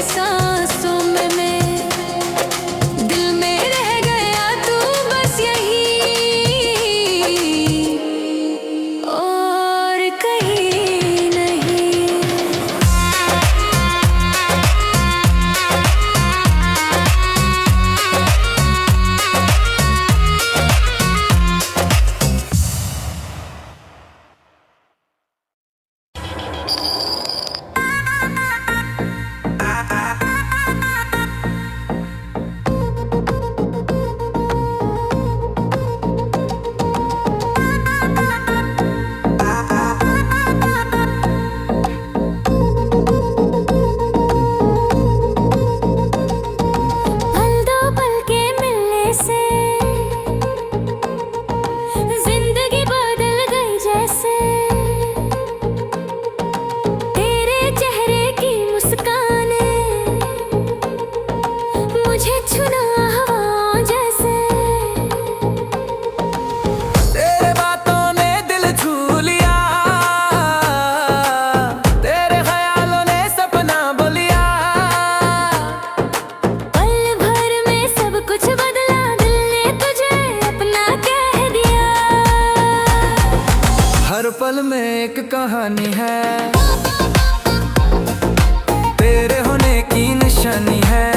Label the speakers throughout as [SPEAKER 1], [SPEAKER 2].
[SPEAKER 1] सांसों में मैं, दिल में रह गया तू बस यही, और कहीं नहीं। पल दो पल के मिलने से जिंदगी बदल गई जैसे, तेरे चेहरे की मुस्कान मुझे छुना हवाओं जैसे।
[SPEAKER 2] तेरे बातों ने दिल छू लिया, तेरे ख्यालों ने सपना बोलिया।
[SPEAKER 1] पल भर में सब कुछ बदला, दिल ने तुझे अपना कह दिया।
[SPEAKER 2] हर पल में एक कहानी है, तेरे होने की निशानी है।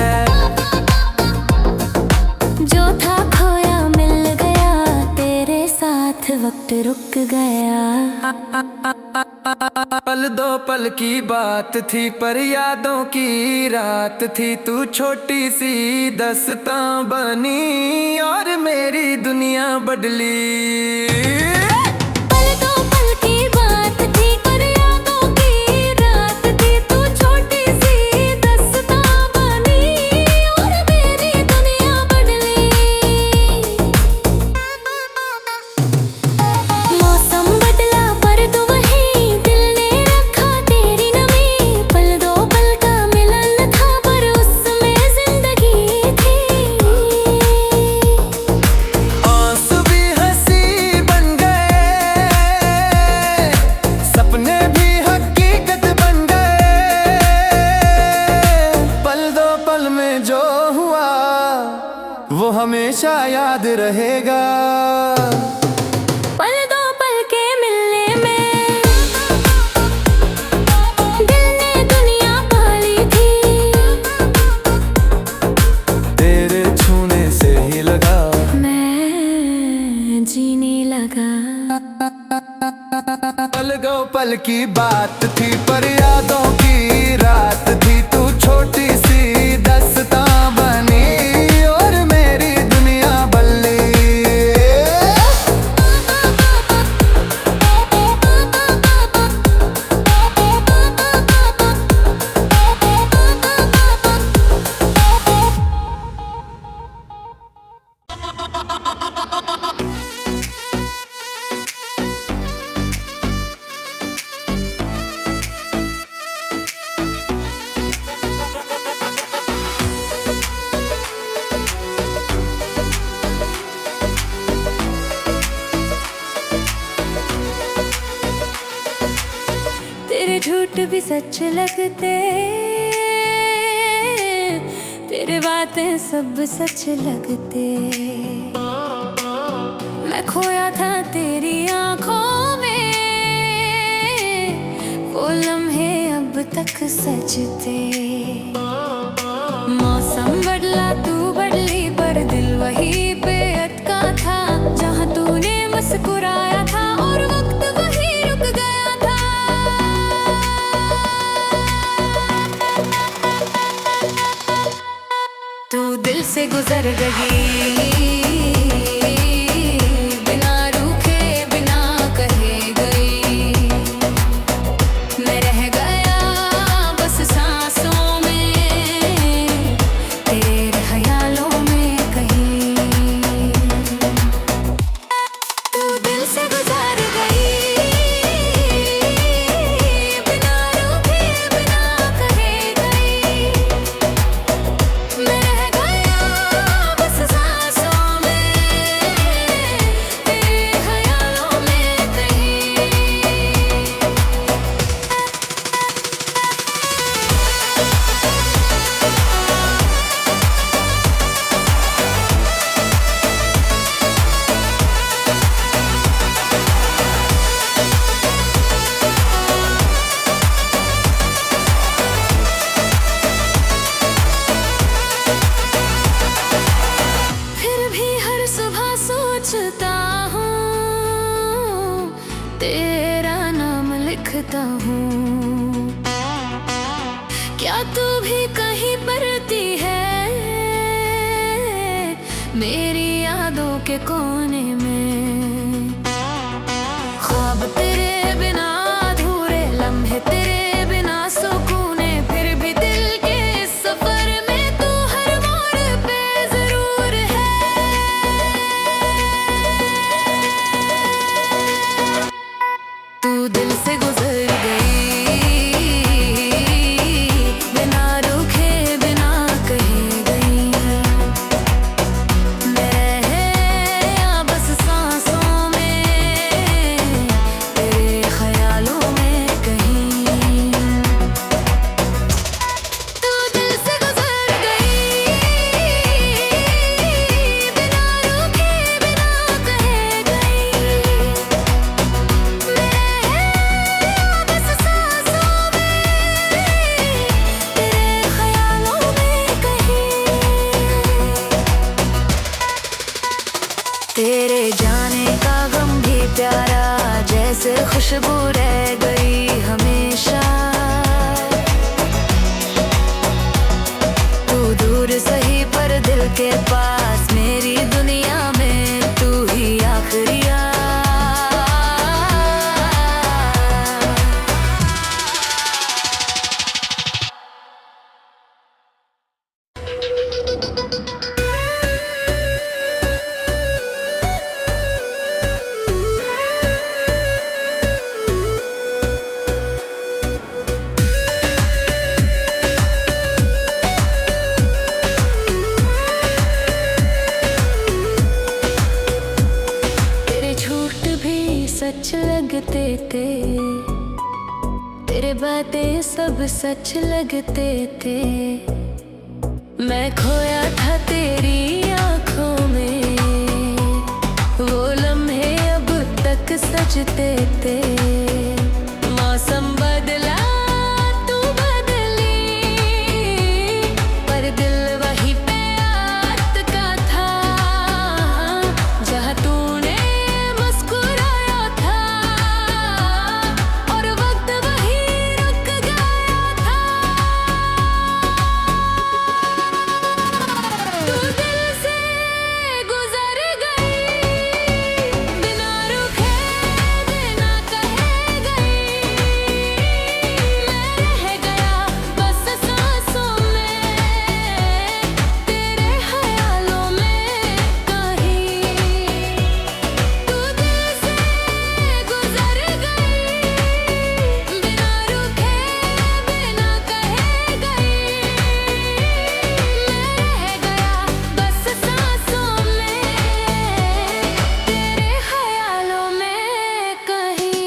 [SPEAKER 1] जो था खोया मिल गया, तेरे साथ वक्त रुक गया।
[SPEAKER 2] पल दो पल की बात थी पर यादों की रात थी। तू छोटी सी दस्तां बनी और मेरी दुनिया बदली।
[SPEAKER 1] पल दो पल की बात थी पर यादों की रात थी। तू छोटी सी दस्तां बनी और मेरी दुनिया बदली। मौसम बदला पर तू वहीं, दिल ने रखा तेरी नमी। पल दो पल का मिलन था पर उसमें जिंदगी थी।
[SPEAKER 2] आंसू भी हंसी बन गए, सपने भी हकीकत बन गए। पल दो पल में जो हुआ वो हमेशा याद रहेगा।
[SPEAKER 1] पल दो पल के मिलने में दिल ने दुनिया पाली थी।
[SPEAKER 2] तेरे छूने से ही लगा,
[SPEAKER 1] मैं जीने लगा।
[SPEAKER 2] पल दो पल की बात थी पर यादों की रात थी। तू छोटी सी दस्तां बनी और मेरी दुनिया बदली।
[SPEAKER 1] तेरे झूठ भी सच लगते, तेरे बातें सब सच लगते। मैं खोया था तेरी आंखों में, वो लम्हे अब तक सजते। मौसम बदला तू बदली पर दिल वहीं पे अटका था। जहाँ तूने मुस्कुराया था और वक्त वहीं रुक गया था। तू दिल से गुजर गई बिना रूठे बिना कहे गई। मैं रह गया बस सांसों में, तेरे ख्यालों में कहीं। तू दिल से गुजर गई बिना रूठे बिना कहे गई। मैं रह गया बस सांसों रहता हूँ। क्या तू भी कहीं पड़ती है मेरी यादों के कोने में? ख्वाब तेरे बिना अधूरे, लम्हे तेरे बिना सुकूने, फिर भी दिल के इस सफर में तू हर मोड़ पे जरूर है। तू दिल से गुजर गई बिना रुके बिना कहे गई। मैं यहाँ बस सांसों में तेरे ख्यालों में कहीं। तू दिल से गुजर गई बिना रुके बिना कहे गई। बस सांसों में तेरे ख्यालों में कहीं। तेरे जाने का गम भी प्यारा, जैसे खुशबू रह गई हमेशा। तू दूर सही पर दिल के पास, मेरी दुनिया में तू ही आखिरी आ। तेरे झूठ भी सच लगते थे, तेरे बातें सब सच लगते थे। मैं खोया था तेरी आंखों में, वो लम्हे अब तक सजते थे। मौसम बदला तू बदली, पर दिल वही पे अटका था जहाँ तूने मुस्कुराया था, और वक्त वही रुक गया था। तू दिल से गुजर गई बिना रुके बिना कहे गई। मैं रह गया बस सांसों में तेरे ख्यालों में कहीं। तू दिल से गुजर गई बिना रुके बिना कहे गई। मैं रह गया बस सांसों में तेरे ख्यालों में कहीं।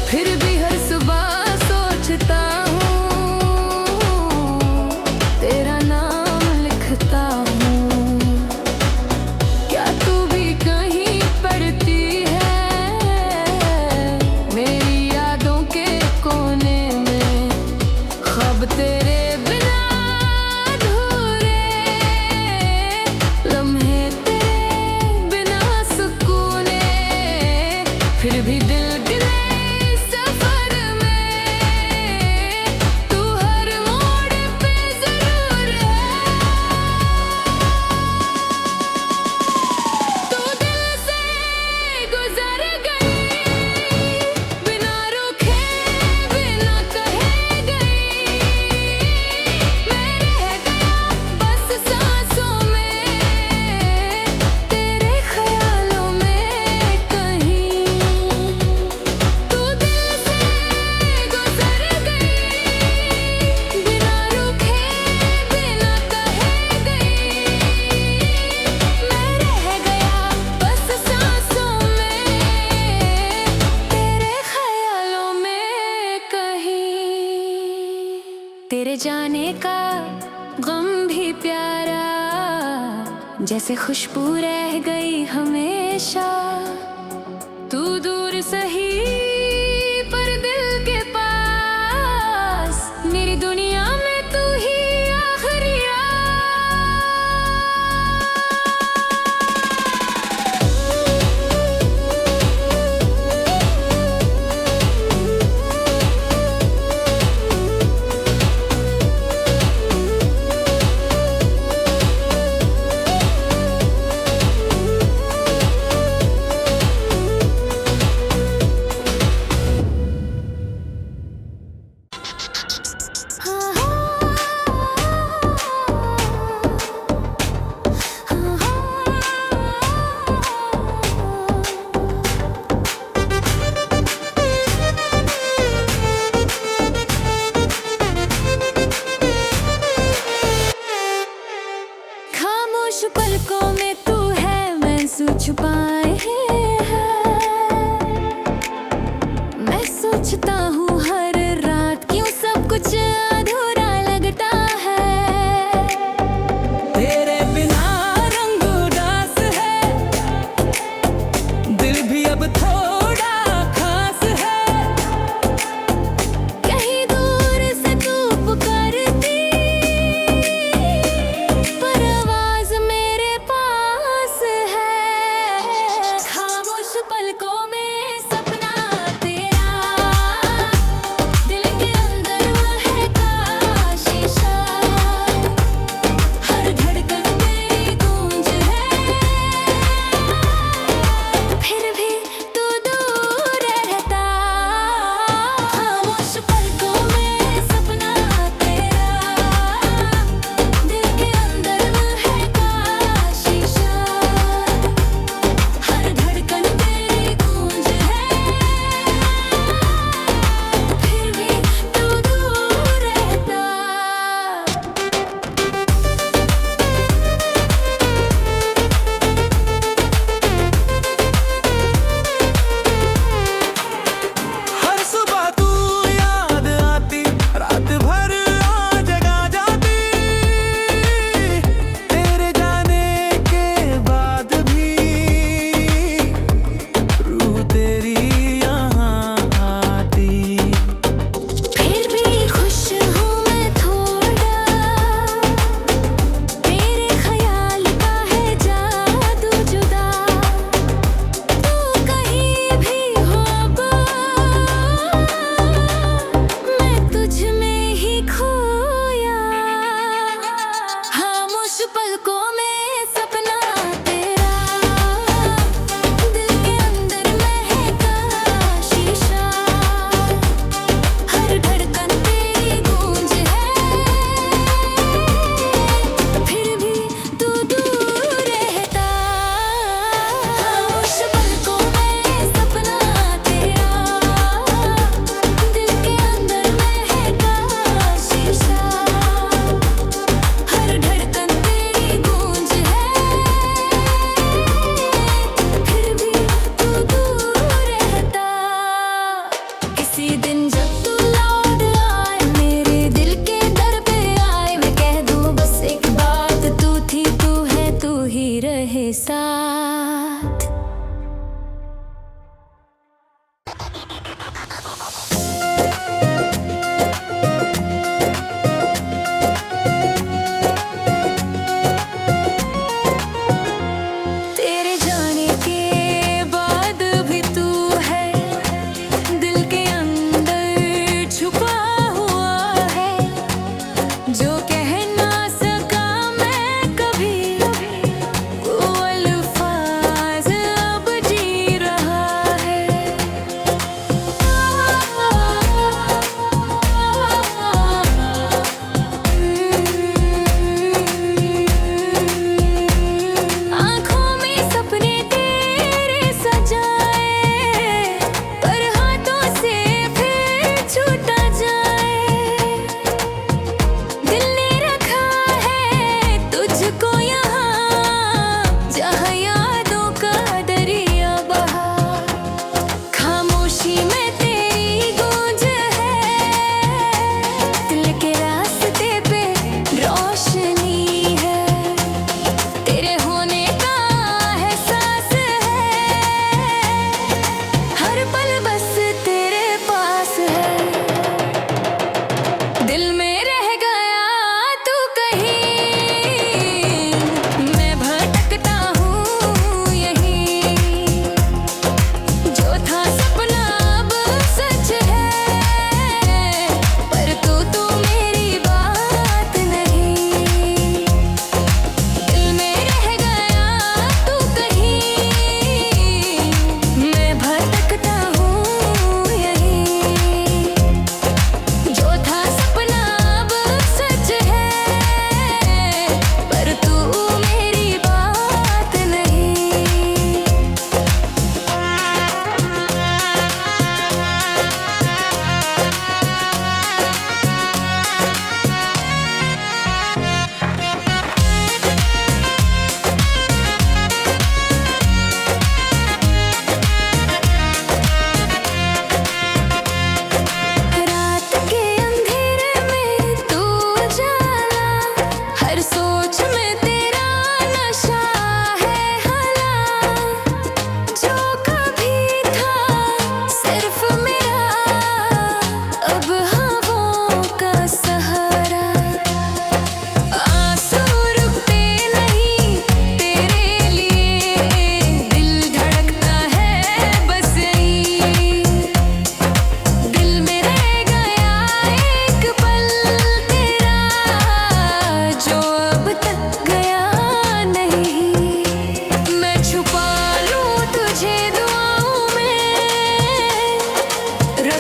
[SPEAKER 1] फिर भी हर सुबह सोचता हूँ, तेरा नाम लिखता हूँ। क्या तू भी कहीं पड़ती है मेरी यादों के कोने में? ख्वाब तेरे बिना अधूरे, लम्हे तेरे बिना सुकूने, फिर भी दिल गिरे सफर में तू हर मोड़ पे जरूर है। तू दिल से गुजर गई बिना रुके बिना कहे गई। मैं रह गया बस सांसों में तेरे ख्यालों में कहीं। तू दिल से गुजर गई बिना रुके बिना कहे गई। मैं रह गया बस सांसों में तेरे ख्यालों में कहीं। तेरे जाने का गम भी प्यारा, जैसे खुशबू रह गई हमेशा। तू दूर सही पर दिल के पास, मेरी दुनिया में तू ही आखिरी खामोश पलकों में तू है, महसूस छुपाए हैं। मैं सोचता हूँ हर रात, क्यों सब कुछ अधूरा लगता है।
[SPEAKER 2] तेरे बिना रंग उदास है, दिल भी अब थोड़ा खास है।
[SPEAKER 1] कहीं दूर से तू पुकारती, पर आवाज मेरे पास है। खामोश पलकों में सपना तेरा, दिल के अंदर महका शीशा। हर धड़कन तेरी गूंज है, फिर भी तू दूर रहता। खामोश पलकों में सपना तेरा, दिल के अंदर महका शीशा। हर धड़कन तेरी गूंज है, फिर भी तू दूर रहता।
[SPEAKER 2] हर सुबह तू याद आती, रात भर आ जगा जाती। तेरे जाने के बाद भी रूह तेरी यहाँ आती।
[SPEAKER 1] फिर भी खुश हूँ मैं थोड़ा, तेरे ख्याल का है जादू जुदा। तू कहीं भी हो अब, मैं तुझ में ही खोया। खामोश पलकों में सपना तेरा, दिल के अंदर महका शीशा। हर धड़कन तेरी गूंज है, फिर भी तू दूर रहता। खामोश पलकों में सपना तेरा, दिल के अंदर महका शीशा। हर धड़कन तेरी गूंज है, फिर भी तू दूर रहता। किसी दिन जब तू लौट आए, मेरे दिल के दर पे आए, मैं कह दूं बस एक बात, तू थी तू है तू ही रहे साथ। तेरे जाने के बाद भी तू है, दिल के अंदर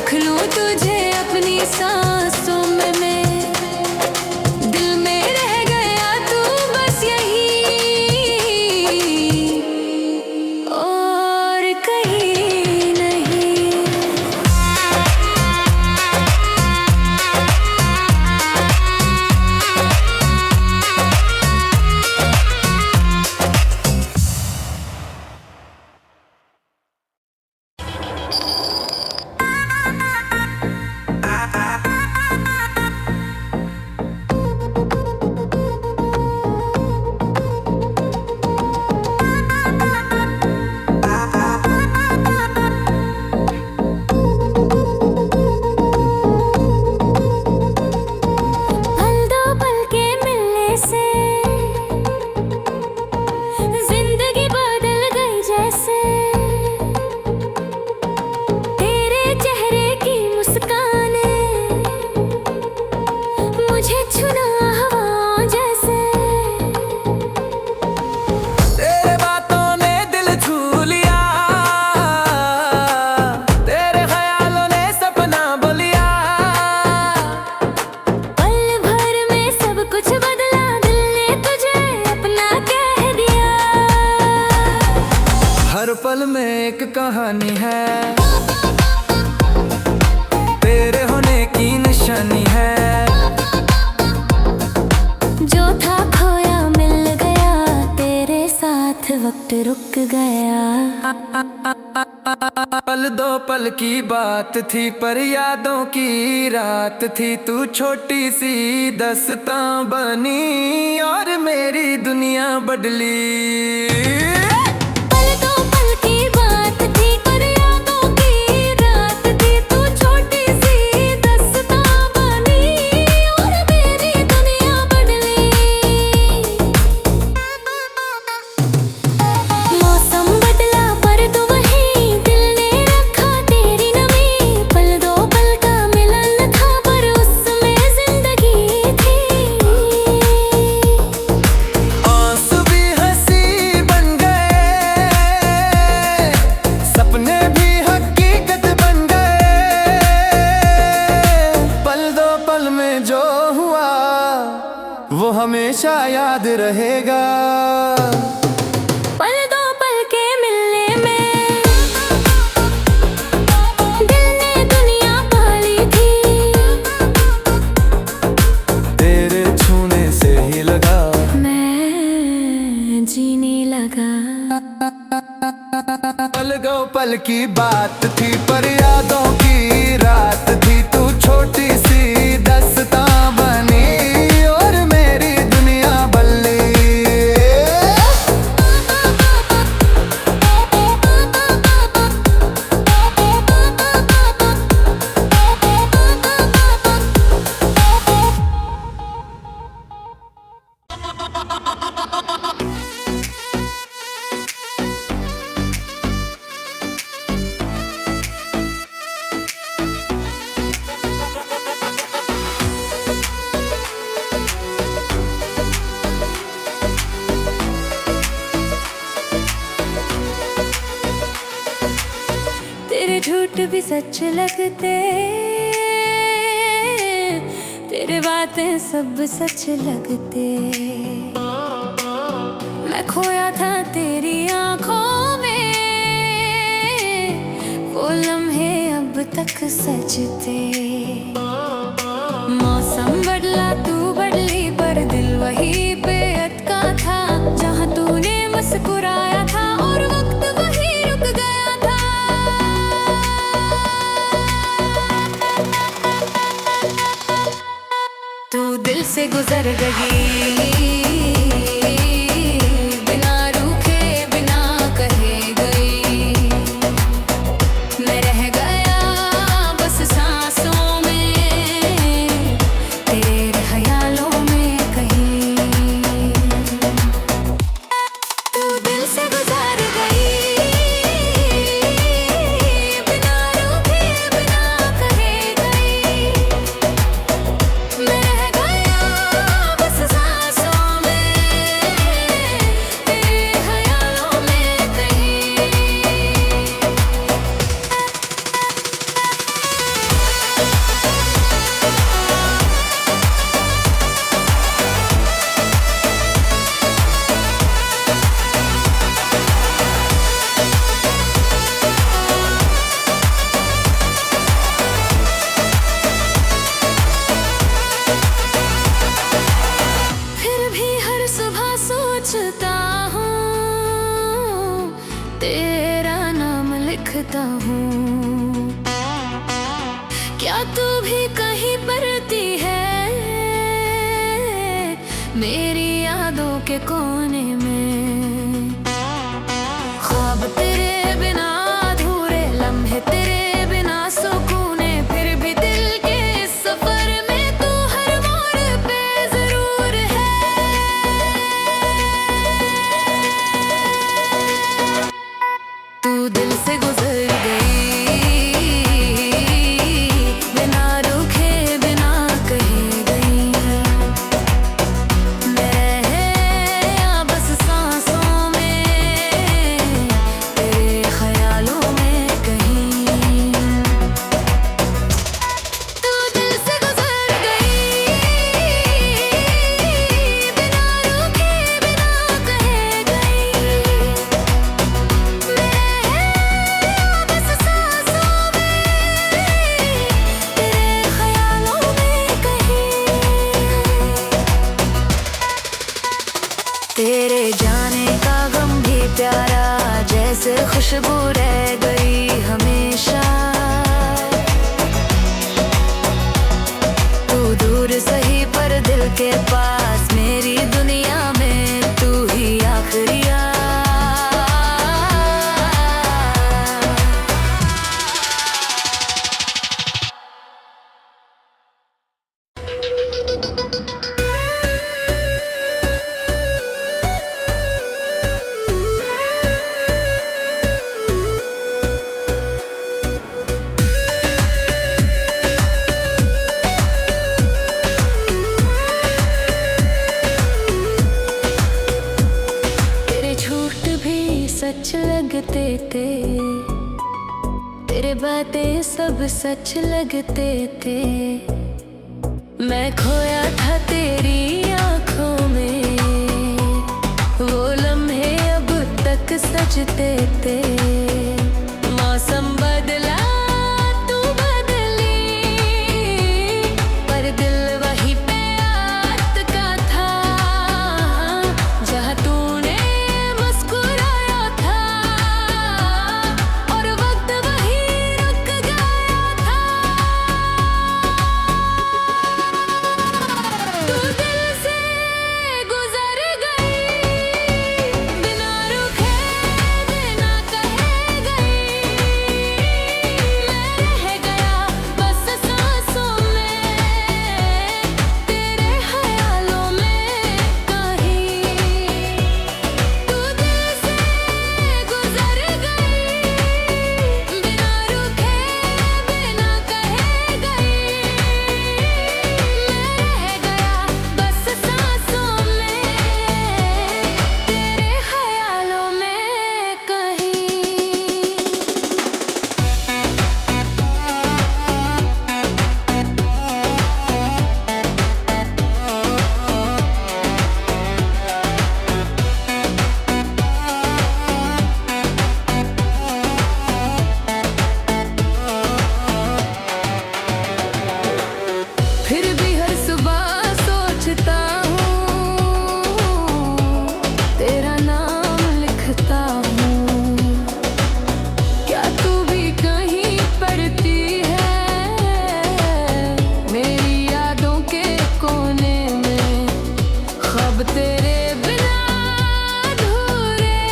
[SPEAKER 1] रख लूं तुझे अपनी सांसों में मैं, दिल में रह गया तू बस यही, और कहीं नहीं। पल दो पल के मिलने से जिंदगी बदल गई जैसे, तेरे चेहरे की मुस्कान मुझे छुना हवाओं जैसे।
[SPEAKER 2] तेरे बातों ने दिल छू लिया, तेरे ख्यालों ने सपना बोलिया।
[SPEAKER 1] पल भर में सब कुछ बदला, दिल ने तुझे अपना कह दिया।
[SPEAKER 2] हर पल में एक कहानी है, तेरे होने की निशानी है।
[SPEAKER 1] जो था खोया मिल गया, तेरे साथ वक्त रुक गया।
[SPEAKER 2] पल दो पल की बात थी पर यादों की रात थी। तू छोटी सी दस्तां बनी और मेरी दुनिया बदली।
[SPEAKER 1] पल दो पल की बात थी पर यादों की रात थी। तू छोटी सी दस्तां बनी और मेरी दुनिया बदली। मौसम बदला पर तू वहीं, दिल ने रखा तेरी नमी। पल दो पल का मिलन था पर उसमें जिंदगी थी।
[SPEAKER 2] आंसू भी हंसी बन गए, सपने भी हकीकत बन गए। पल दो पल में जो हुआ वो हमेशा याद रहेगा।
[SPEAKER 1] पल दो पल के मिलने में दिल ने दुनिया पाली थी।
[SPEAKER 2] तेरे छूने से ही लगा,
[SPEAKER 1] मैं जीने लगा।
[SPEAKER 2] पल दो पल की बात थी पर यादों की रात थी। तू छोटी सी दस्तां बनी और मेरी दुनिया बदली।
[SPEAKER 1] तेरे झूठ भी सच लगते, तेरे बातें सब सच लगते। मैं खोया था तेरी आंखों में, वो लम्हे अब तक सजते। मौसम बदला तू बदली पर दिल वही पे अटका था। जहाँ तूने मुस्कुराया था और वक्त वही रुक गया था। तू दिल से गुजर गई, बिना रूठे बिना कहे गई। मैं रह गया बस सांसों में, तेरे ख्यालों में कहीं। तू दिल से गुजर गई, बिना रूठे बिना कहे गई। मैं रह गया बस सांसों क्या तू भी कहीं पड़ती है मेरी यादों के कोने में? ख्वाब तेरे बिना अधूरे, लम्हे तेरे बिना सुकूने, फिर भी दिल के इस सफर में तू हर मोड़ पे जरूर है। तू दिल से गुजर गई बिना रुके बिना कहे गई। मैं यहाँ बस सांसों में तेरे ख्यालों में कहीं। तू दिल से गुजर गई बिना रुके बिना कहे गई। बस सांसों में तेरे ख्यालों में कहीं। तेरे जाने का गम भी प्यारा, जैसे खुशबू रह गई हमेशा। तू दूर सही पर दिल के पास, मेरी दुनिया में तू ही आखिरी आ। तेरे झूठ भी सच लगते थे, तेरे बातें सब सच लगते थे। मैं खोया था तेरी आंखों में, वो लम्हे अब तक सजते थे। मौसम बदला तू बदली, पर दिल वही पे अटका था जहाँ तूने मुस्कुराया था, और वक्त वही रुक गया था। तू दिल से गुजर गई बिना रुके बिना कहे गई। मैं रह गया बस सांसों में तेरे ख्यालों में कहीं। तू दिल से गुजर गई बिना रुके बिना कहे गई। मैं रह गया बस सांसों में तेरे ख्यालों में कहीं। फिर भी हर सुबह सोचता हूँ, तेरा नाम लिखता हूँ। क्या तू भी कहीं पड़ती है मेरी यादों के कोने में? ख्वाब तेरे बिना अधूरे,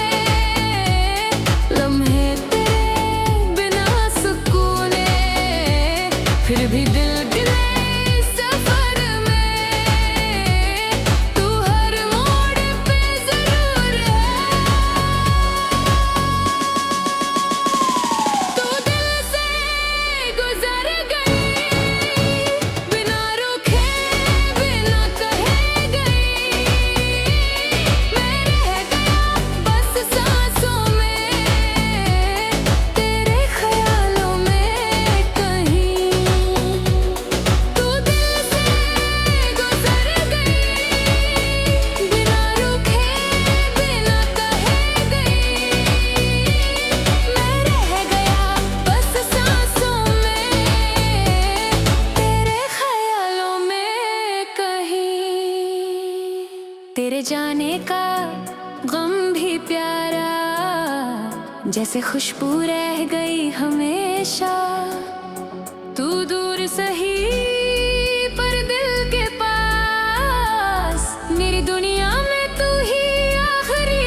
[SPEAKER 1] लम्हे तेरे बिना सुकूने, फिर भी दिल गिरे सफर में तू हर मोड़ पे जरूर है। तू दिल से गुजर गई बिना रुके बिना कहे गई। मैं रह गया बस सांसों में तेरे ख्यालों में कहीं। तू दिल से गुजर गई बिना रुके बिना कहे गई। मैं रह गया बस सांसों में तेरे ख्यालों में कहीं। तेरे जाने का गम भी प्यारा, जैसे खुशबू रह गई हमेशा। तू दूर सही पर दिल के पास, मेरी दुनिया में तू ही आखिरी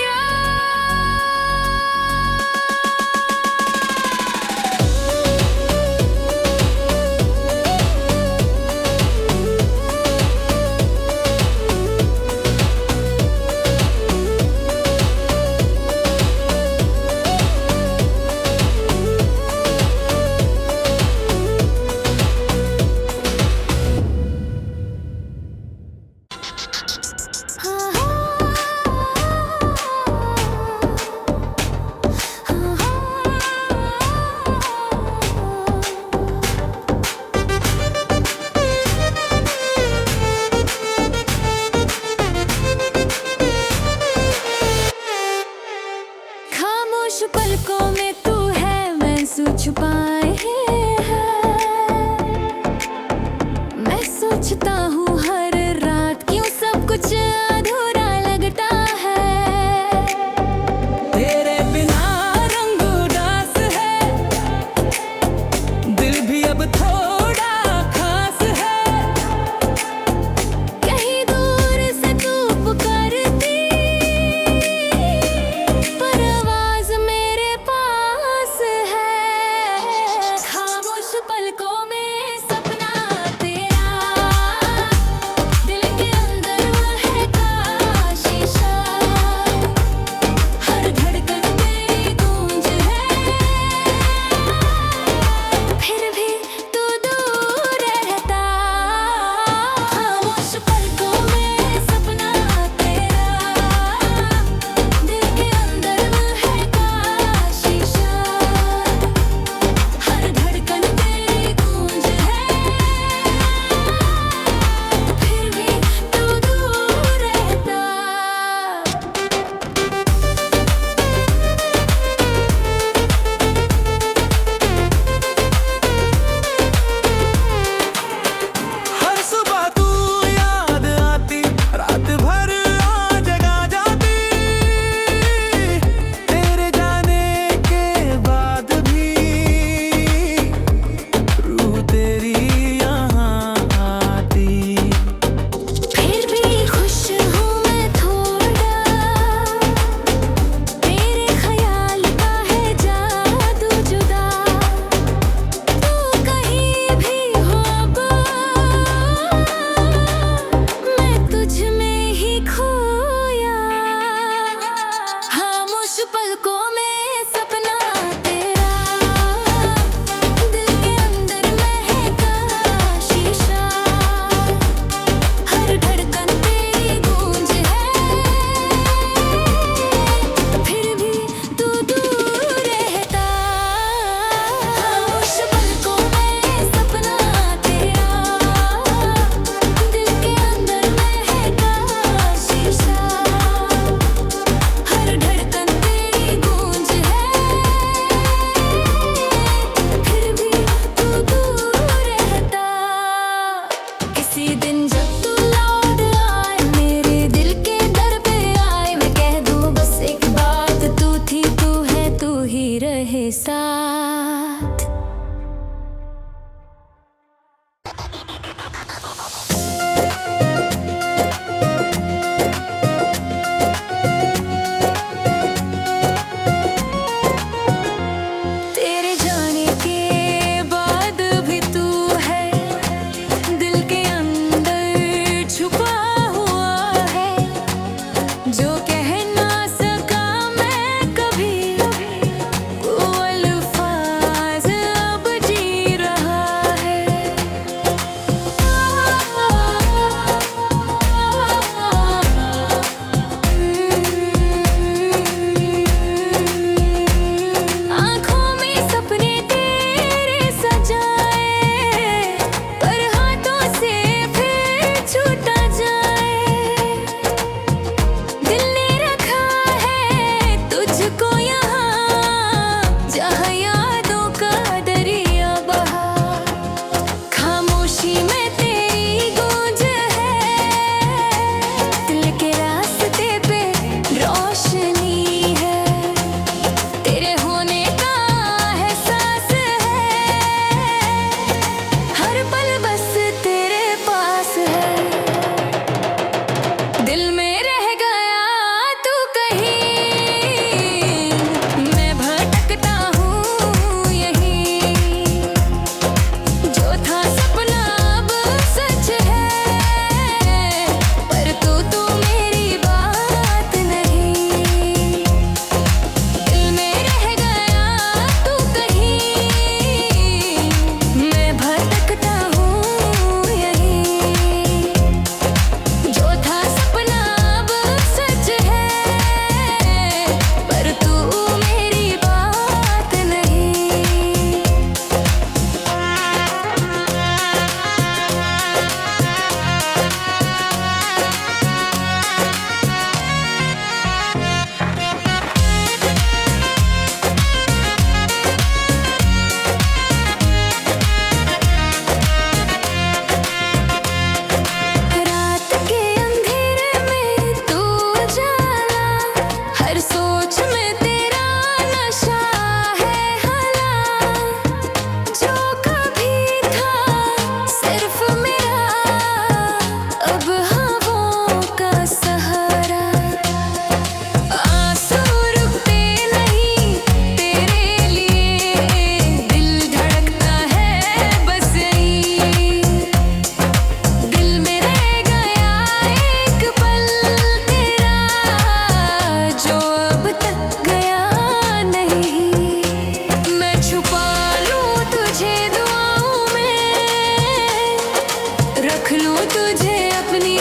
[SPEAKER 1] खामोश पलकों में तू है, महसूस छुपाए हैं। मैं सोचता हूँ हर रात, क्यों सब कुछ अधूरा लगता है।
[SPEAKER 2] तेरे बिना रंग उदास है, दिल भी अब थोड़ा खास है।
[SPEAKER 1] कहीं दूर से तू पुकारती, पर आवाज मेरे पास है। खामोश पलकों में सपना तेरा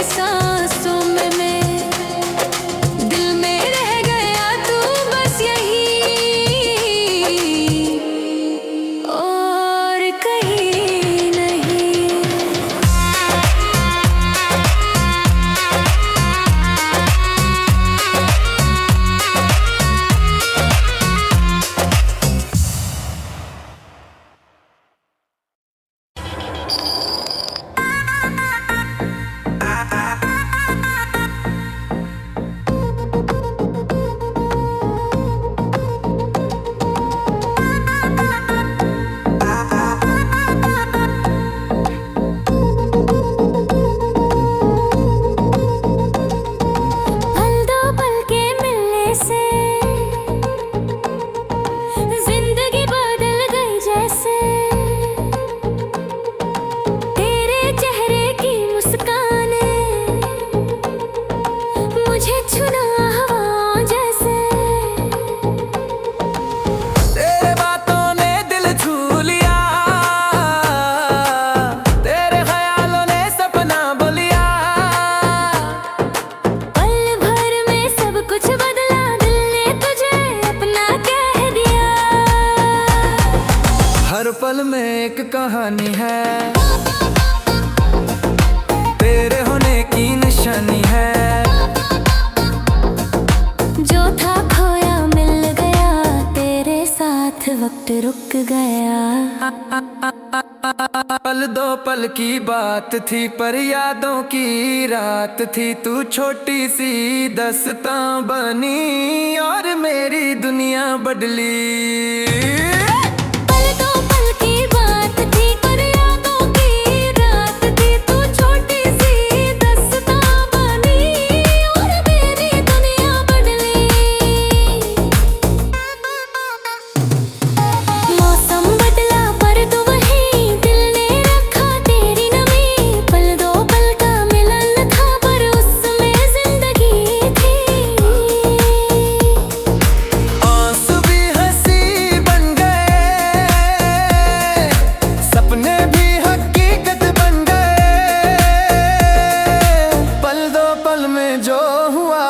[SPEAKER 1] सांसों में मैं, दिल में रह गया तू बस यही, और कहीं नहीं। पल दो पल के मिलने से जिंदगी बदल गई जैसे, तेरे चेहरे की मुस्काने मुझे छुना हवाओं जैसे।
[SPEAKER 2] तेरे बातों ने दिल छू लिया, तेरे ख्यालों ने सपना बोलिया।
[SPEAKER 1] पल भर में सब कुछ बदला, दिल ने तुझे अपना कह दिया।
[SPEAKER 2] हर पल में एक कहानी है, तेरे होने की निशानी है।
[SPEAKER 1] जो था खोया मिल गया, तेरे साथ वक्त रुक गया।
[SPEAKER 2] पल दो पल की बात थी पर यादों की रात थी। तू छोटी सी दस्तां बनी और मेरी दुनिया बदली।
[SPEAKER 1] पल दो पल की बात थी पर यादों की रात थी। तू छोटी सी दस्तां बनी और मेरी दुनिया बदली। मौसम बदला पर तू वहीं, दिल ने रखा तेरी नमी। पल दो पल का मिलन था पर उसमें जिंदगी थी।
[SPEAKER 2] आंसू भी हंसी बन गए, सपने भी हकीकत बन गए। पल दो पल में जो हुआ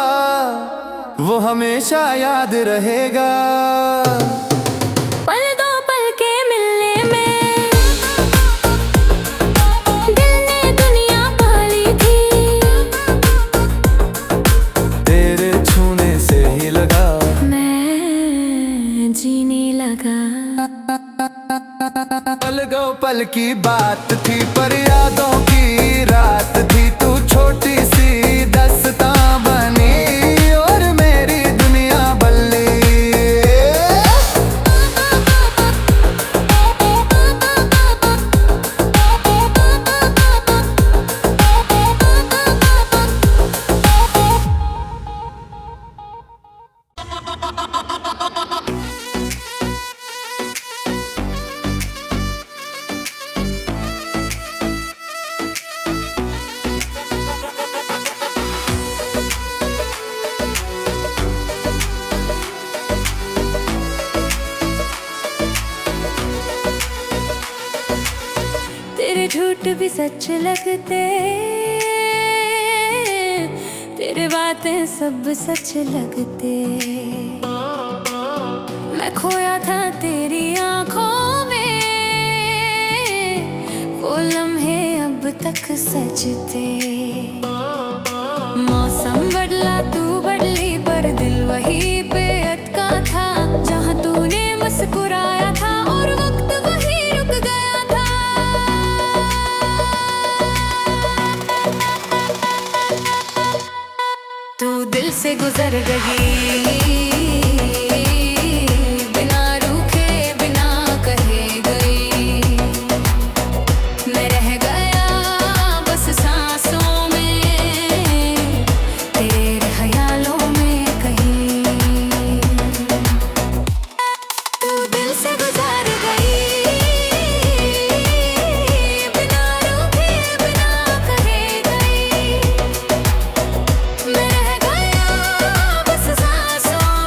[SPEAKER 2] वो हमेशा याद रहेगा।
[SPEAKER 1] पल दो पल के मिलने में दिल ने दुनिया पाली थी।
[SPEAKER 2] तेरे छूने से ही लगा,
[SPEAKER 1] मैं जीने लगा।
[SPEAKER 2] पल दो पल की बात थी पर यादों की रात थी। तू छोटी सी दस्तां बनी और मेरी दुनिया बदली।
[SPEAKER 1] तेरे झूठ भी सच लगते, तेरे बातें सब सच लगते। मैं खोया था तेरी आंखों में, वो लम्हे अब तक सजते। मौसम बदला तू बदली पर दिल वहीं पे अटका था। जहाँ तूने मुस्कुराया था और वक्त वहीं रुक गया था। तू दिल से गुजर रही, बिना रूठे बिना कहे गई। मैं रह गया बस सांसों में, तेरे ख्यालों में कहीं। तू दिल से गुजर गई, बिना रूठे बिना कहे गई। मैं रह गया बस सांसों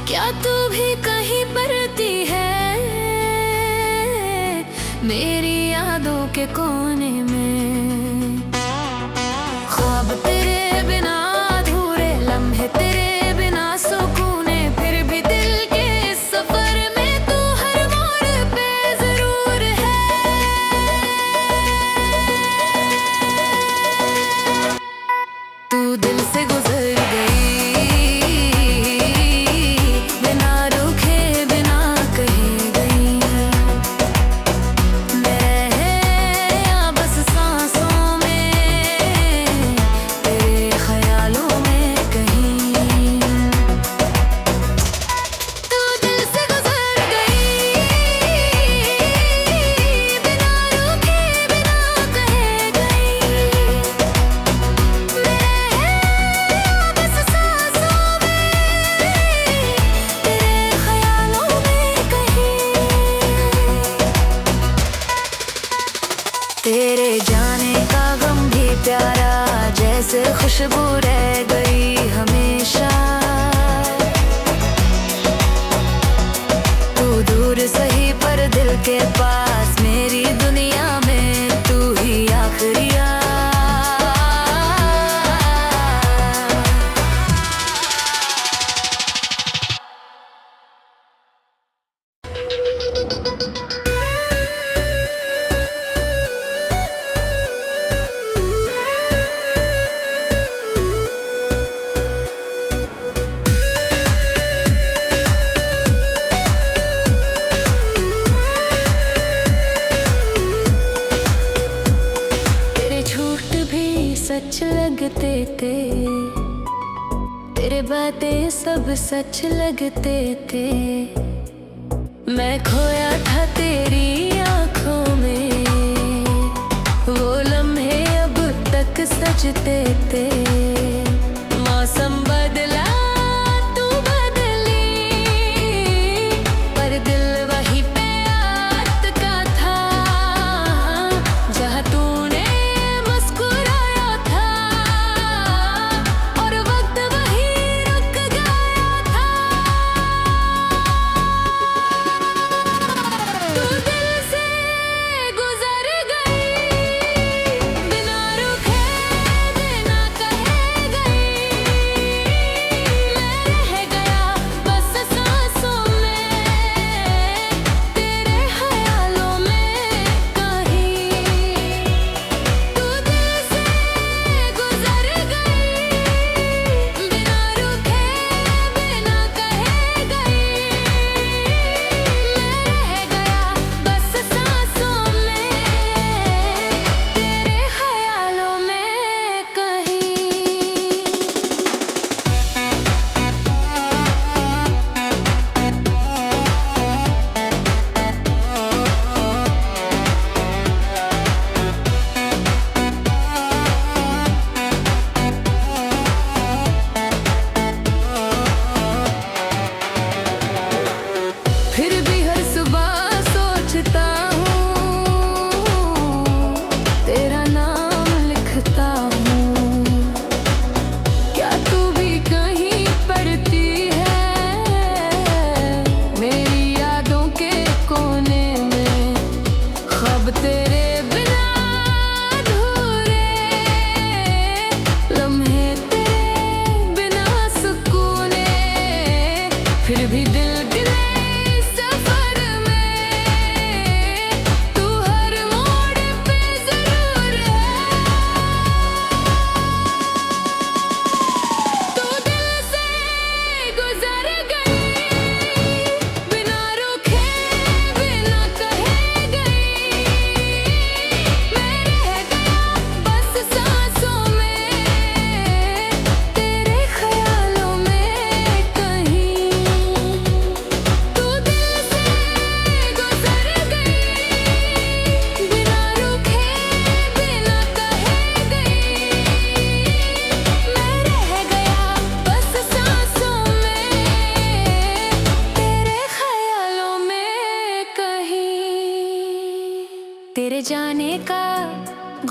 [SPEAKER 1] क्या तू भी कहीं पड़ती है मेरी यादों के कोने में? ख्वाब तेरे बिना अधूरे, लम्हे तेरे बिना सुकूने, फिर भी दिल के इस सफर में तू हर मोड़ पे जरूर है। तू दिल से गुजर गई, बिना रुके बिना कहे गई। मैं या बस सांसों में, तेरे ख्यालों में कहीं। तू दिल से गुजर गई, बिना रुके बिना कहे गई। बस सांसों में, तेरे ख्यालों में कहीं। तेरे जाने का गम भी प्यारा, जैसे खुशबू रह गई हमेशा। तू दूर सही पर दिल के पास, मेरी दुनिया में तू ही आखिरी आ। तेरे झूठ भी सच लगते थे, तेरे बातें सब सच लगते थे। मैं खोया था तेरी आंखों में, वो लम्हे अब तक सजते थे। मौसम बदला तू बदली, पर दिल वही पे अटका था, जहाँ तूने मुस्कुराया था, और वक्त वही रुक गया था। तू दिल से गुजर गई, बिना रुके बिना कहे गई। मैं रह गया बस सांसों में, तेरे ख्यालों में कहीं। तू दिल से गुजर गई, बिना रुके बिना कहे गई। मैं रह गया बस सांसों में, तेरे ख्यालों में कहीं। फिर भी हर सुबह सोचता हूँ, तेरा नाम लिखता हूँ। क्या तू भी कहीं पड़ती है मेरी यादों के कोने में? ख्वाब तेरे बिना अधूरे, लम्हे तेरे बिना सुकूने, फिर भी दिल गिरे सफर में तू हर मोड़ पे जरूर है। तू दिल से गुजर गई, बिना रुके बिना कहे गई। मैं रह गया बस सांसों में, तेरे ख्यालों में कहीं। तू दिल से गुजर गई, बिना रुके बिना कहे गई। मैं रह गया बस सांसों में, तेरे ख्यालों में कहीं। तेरे जाने का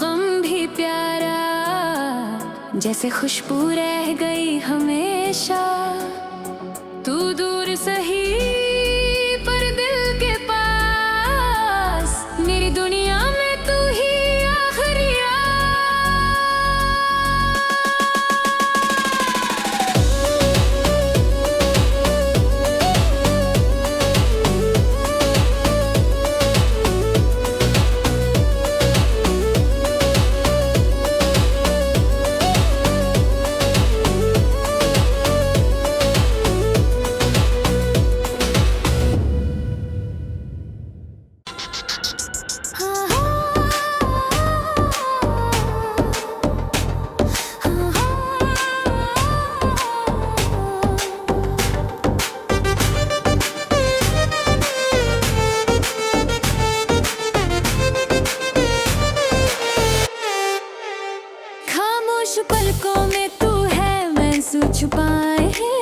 [SPEAKER 1] गम भी प्यारा, जैसे खुशबू रह गई हमेशा। हमेशा। तू दूर सही पर दिल के पास, मेरी दुनिया में तू ही आखिरी खामोश पलकों में तू है, महसूस छुपाए है।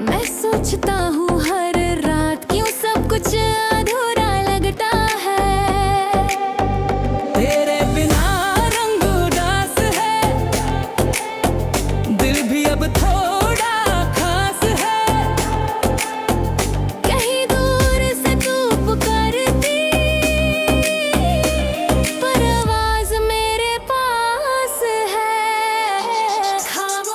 [SPEAKER 1] मैं सोचता हूँ हर रात, क्यों सब कुछ अधूरा लगता है।
[SPEAKER 2] तेरे बिना रंग उदास है, दिल भी अब थोड़ा खास है।
[SPEAKER 1] कहीं दूर से तू पुकारती, पर आवाज मेरे पास है। खामोश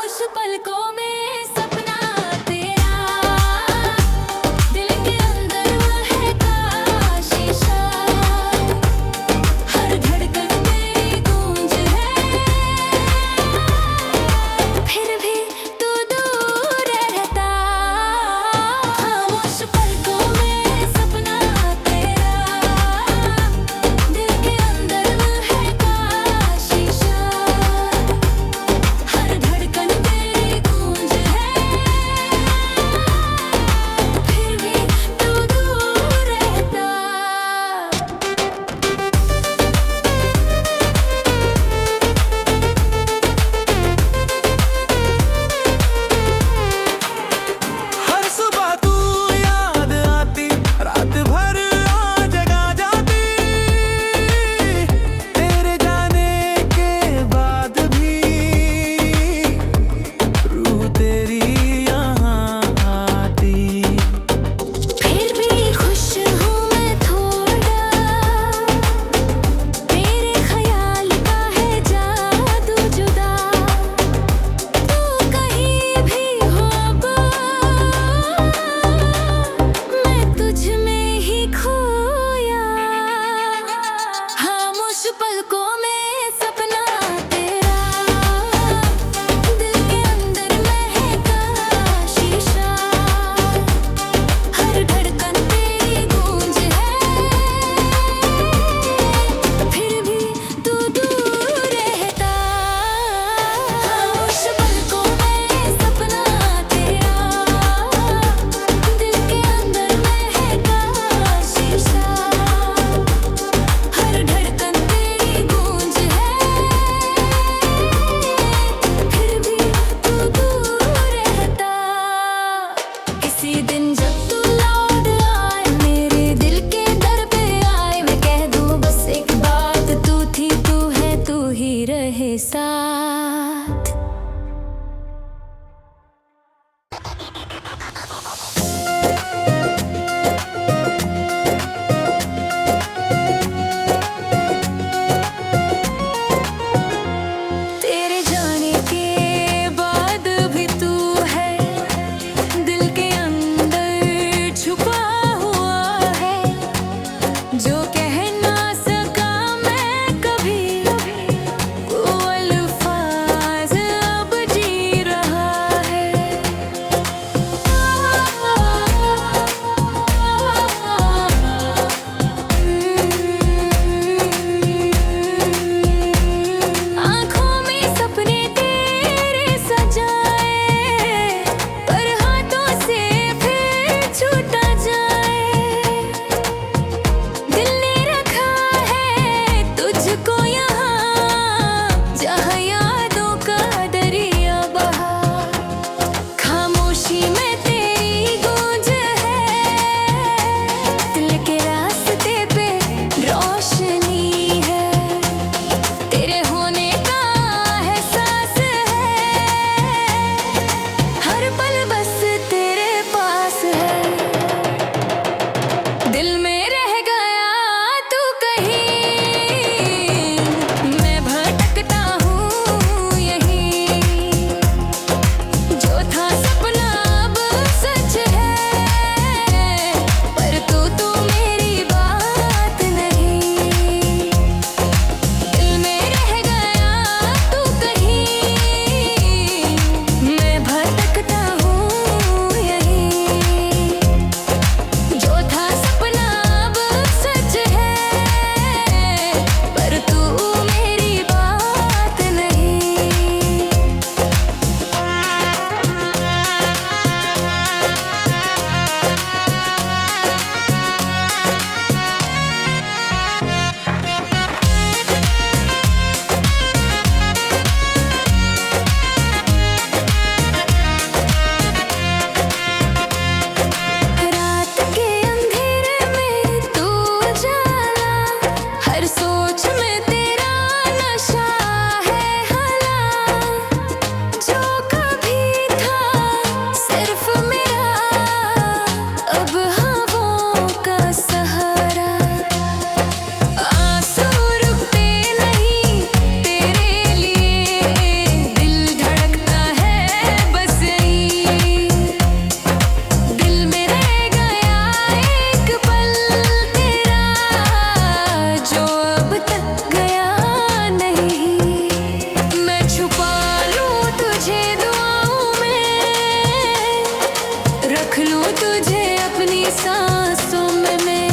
[SPEAKER 1] सांसों में मैं,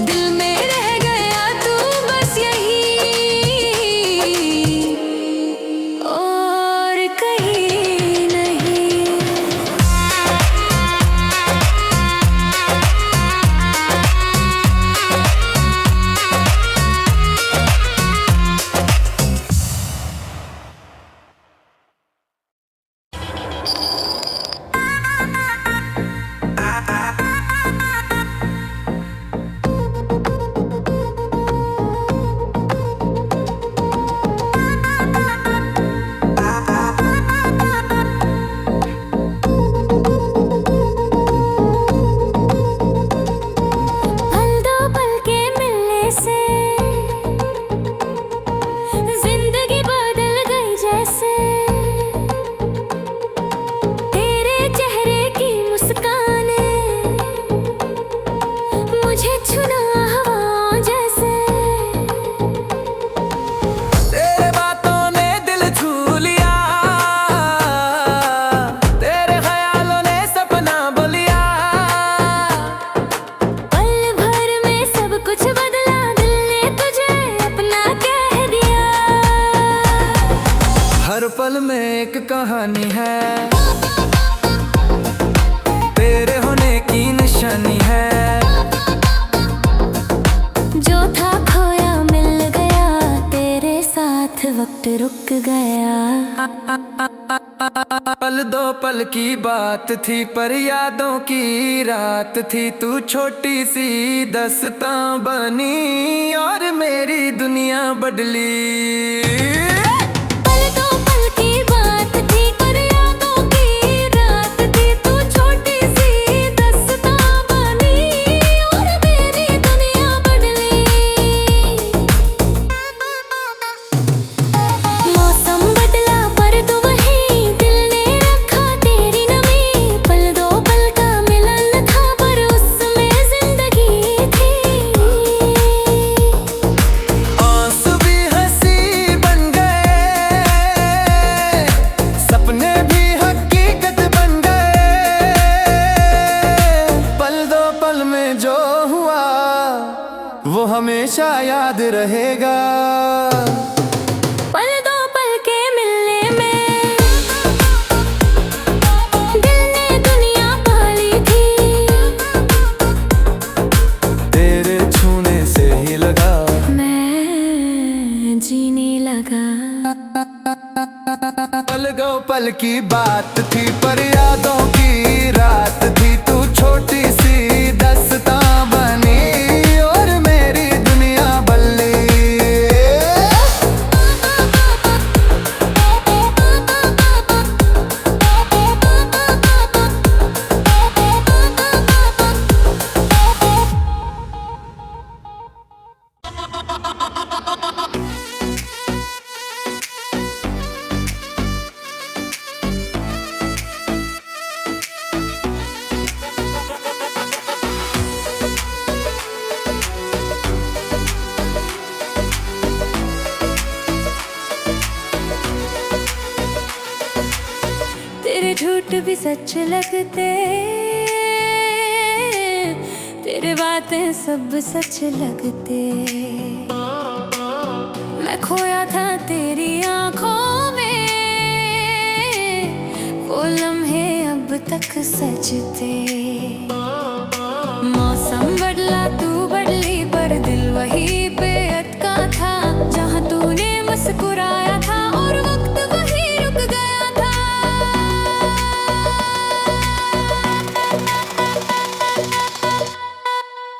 [SPEAKER 1] दिल में रह गया तू बस यही, और कहीं नहीं। पल दो पल के मिलने से जिंदगी बदल गई जैसे, तेरे चेहरे की मुस्कान मुझे छुना हवाओं जैसे।
[SPEAKER 2] तेरे बातों ने दिल छू लिया, तेरे ख्यालों ने सपना बुलिया।
[SPEAKER 1] पल भर में सब कुछ बदला, दिल ने तुझे अपना कह दिया।
[SPEAKER 2] हर पल में एक कहानी है, तेरे होने की निशानी है।
[SPEAKER 1] जो था खोया मिल गया, तेरे साथ वक्त रुक गया।
[SPEAKER 2] पल दो पल की बात थी पर यादों की रात थी। तू छोटी सी दस्तां बनी और मेरी दुनिया बदली।
[SPEAKER 1] पल दो पल की बात थी पर यादों की रात थी। तू छोटी सी दस्तां बनी और मेरी दुनिया बदली। मौसम बदला पर तू वही, दिल ने रखा तेरी नमी। पल दो पल का मिलन था पर उसमें जिंदगी थी।
[SPEAKER 2] आंसू भी हंसी बन गए, सपने भी हकीकत बन गए। पल दो पल में जो हुआ वो हमेशा याद रहेगा।
[SPEAKER 1] पल दो पल के मिलने में दिल ने दुनिया पाली थी।
[SPEAKER 2] तेरे छूने से ही लगा,
[SPEAKER 1] मैं जीने लगा।
[SPEAKER 2] पल दो पल की बात थी पर यादों की रात थी। तू छोटी सी दस्तां बनी और मेरी दुनिया बदली।
[SPEAKER 1] तेरे झूठ भी सच लगते, तेरे बातें सब सच लगते। मैं खोया था तेरी आंखों में, वो लम्हे अब तक सजते। मौसम बदला तू बदली पर दिल वही पे अटका था। जहाँ तूने मुस्कुराया था और वक्त वही रुक गया था।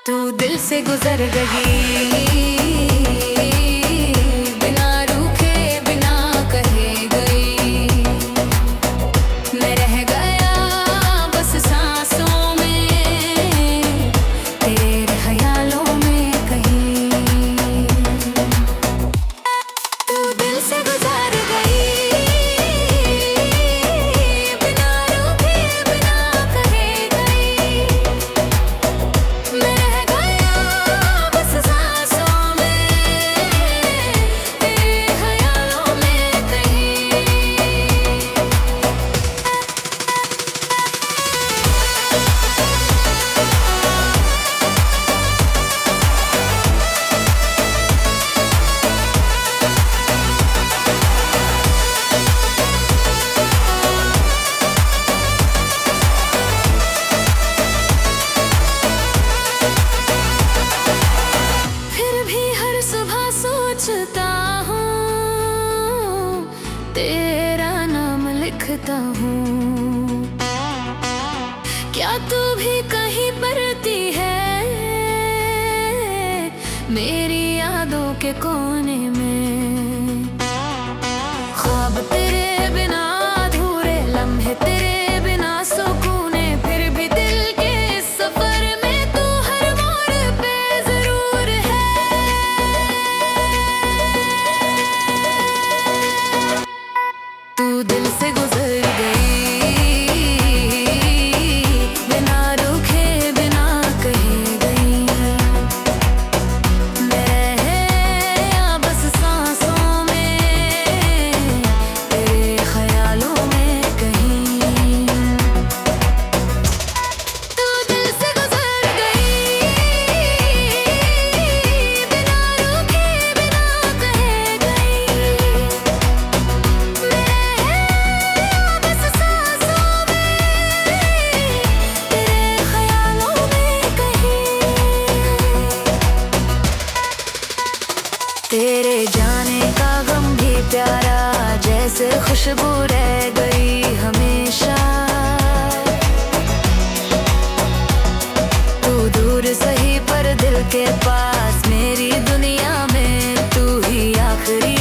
[SPEAKER 1] तू दिल से गुजर गई बिना रूठे बिना कहे गई। मैं रह गया बस सांसों में, तेरे ख्यालों में कहीं। तू दिल से गुजर गई बिना रूठे बिना कहे गई। मैं रह गया बस सांसों लगता हूँ। क्या तू भी कहीं पड़ती है मेरी यादों के कोने में? ख्वाब तेरे बिना अधूरे, लम्हे तेरे बिना सुकूने, फिर भी दिल के इस सफर में तू हर मोड़ पे जरूर है। तू दिल से गुजर गई बिना रुके बिना कहे गई। मैं बस सांसों में तेरे ख्यालों में कहीं। तू दिल से गुजर गई बिना रुके बिना कहे गई। बस सांसों में तेरे ख्यालों में कहीं। तेरे जाने का गम भी प्यारा, जैसे खुशबू रह गई हमेशा। तू दूर सही पर दिल के पास, मेरी दुनिया में तू ही आखिरी।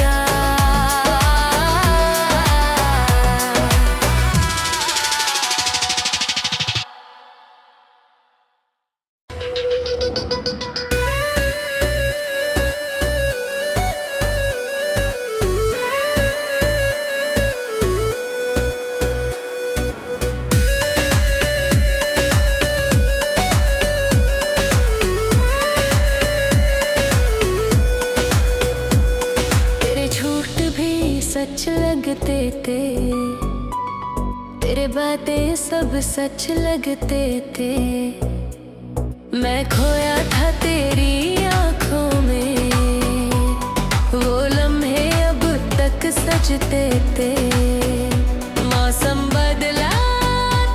[SPEAKER 1] तेरे झूठ भी सच लगते थे, तेरे बातें सब सच लगते थे। मैं खोया था तेरी आंखों में, वो लम्हे अब तक सजते थे। मौसम बदला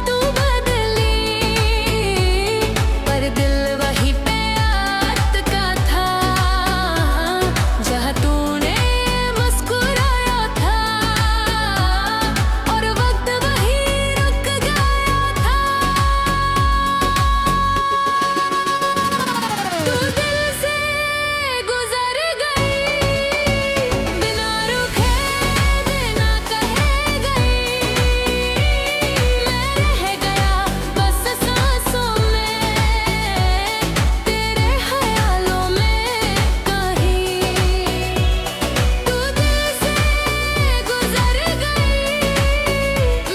[SPEAKER 1] तू बदली, पर दिल वही पे अटका था जहाँ तूने मुस्कुराया था, और वक्त वही रुक गया था। तू दिल से गुजर गई बिना रुके बिना कहे गई। मैं रह गया बस सांसों में तेरे ख्यालों में कहीं। तू दिल से गुजर गई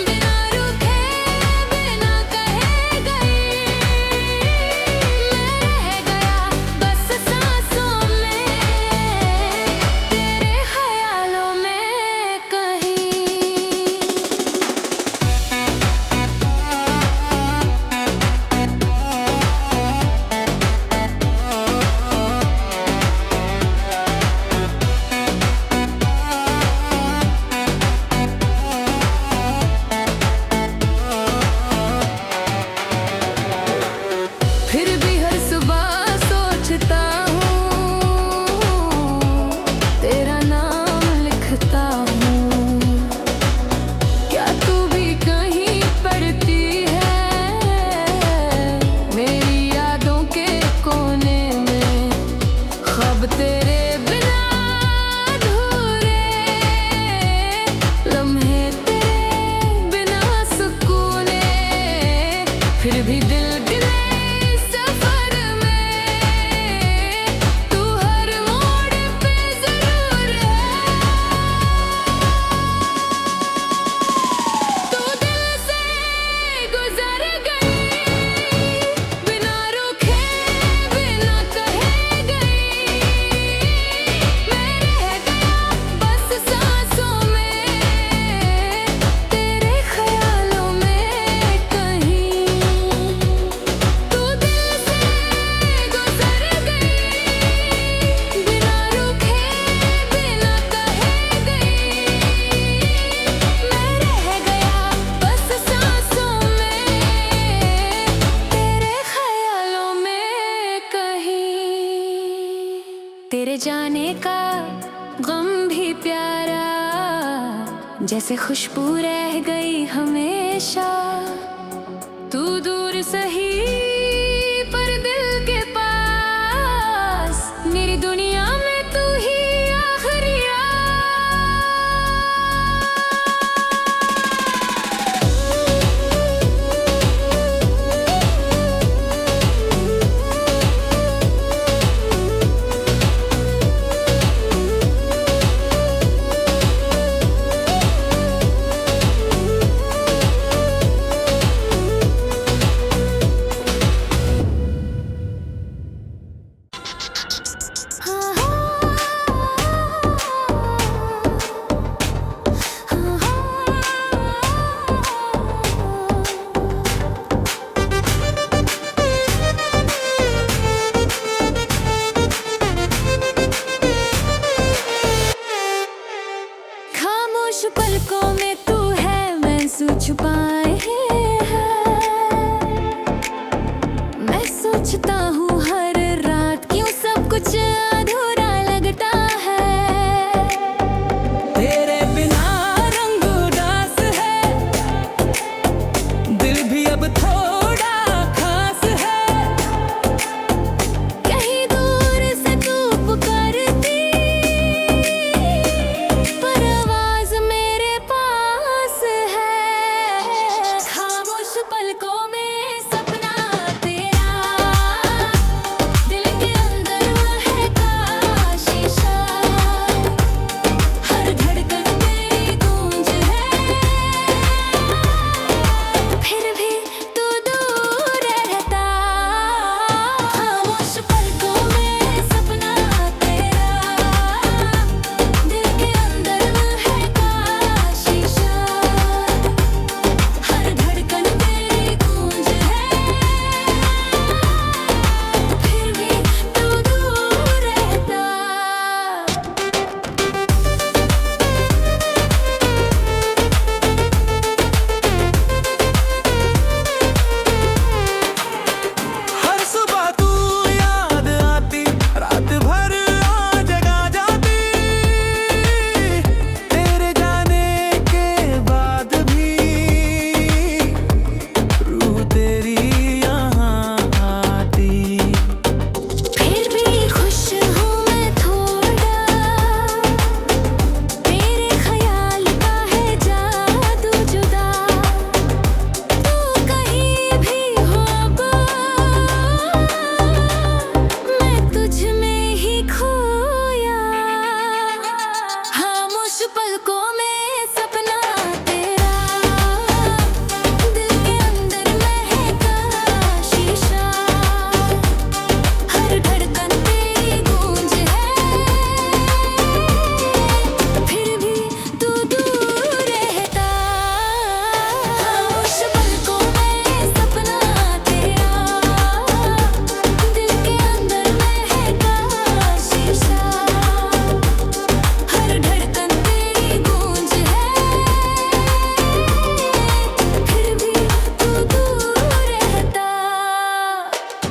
[SPEAKER 1] बिना रुके बिना कहे गई। मैं रह गया बस सांसों में तेरे ख्यालों में कहीं। फिर भी हर सुबह सोचता हूँ, तेरा नाम लिखता हूँ। क्या तू भी कहीं पड़ती है मेरी यादों के कोने में? ख्वाब तेरे बिना अधूरे, लम्हे तेरे बिना सुकूने, फिर भी दिल गिले सफर में तू हर मोड़ पे जरूर है। तू दिल से गुजर गई बिना रुके बिना कहे गई। मैं रह गया बस सांसों में तेरे ख्यालों में कहीं। तू दिल से गुजर गई बिना रुके बिना कहे गई। मैं रह गया बस सांसों में तेरे ख्यालों में कहीं। तेरे जाने का गम भी प्यारा, जैसे खुशबू रह गई हमेशा। तू दूर सही पर दिल के पास, मेरी दुनिया में तू ही आखिरी पलकों में तू है, महसूस छुपाए हैं। मैं सोचता हूँ हर रात, क्यों सब कुछ अधूरा लगता है।
[SPEAKER 2] तेरे बिना रंग उदास है, दिल भी अब थोड़ा खास है।
[SPEAKER 1] कहीं दूर से तू पुकारती, पर आवाज मेरे पास है। खामोश पलकों में सपना तेरा, दिल के अंदर महका शीशा। हर धड़कन तेरी गूंज है, फिर भी तू दूर रहता। खामोश पलकों में सपना तेरा, दिल के अंदर महका शीशा। हर धड़कन तेरी गूंज है, फिर भी तू दूर रहता।
[SPEAKER 2] हर सुबह तू याद आती, रात भर आ जगा जाती। तेरे जाने के बाद भी रूह तेरी यहाँ आती।
[SPEAKER 1] फिर भी खुश हूँ मैं थोड़ा, तेरे ख्याल का है जादू जुदा। तू कहीं भी हो अब, मैं तुझ में ही खोया। खामोश पलकों में सपना तेरा, दिल के अंदर महका शीशा। हर धड़कन तेरी गूंज है, फिर भी तू दूर रहता। खामोश पलकों में सपना तेरा, दिल के अंदर महका शीशा। हर धड़कन तेरी गूंज है, फिर भी तू दूर रहता।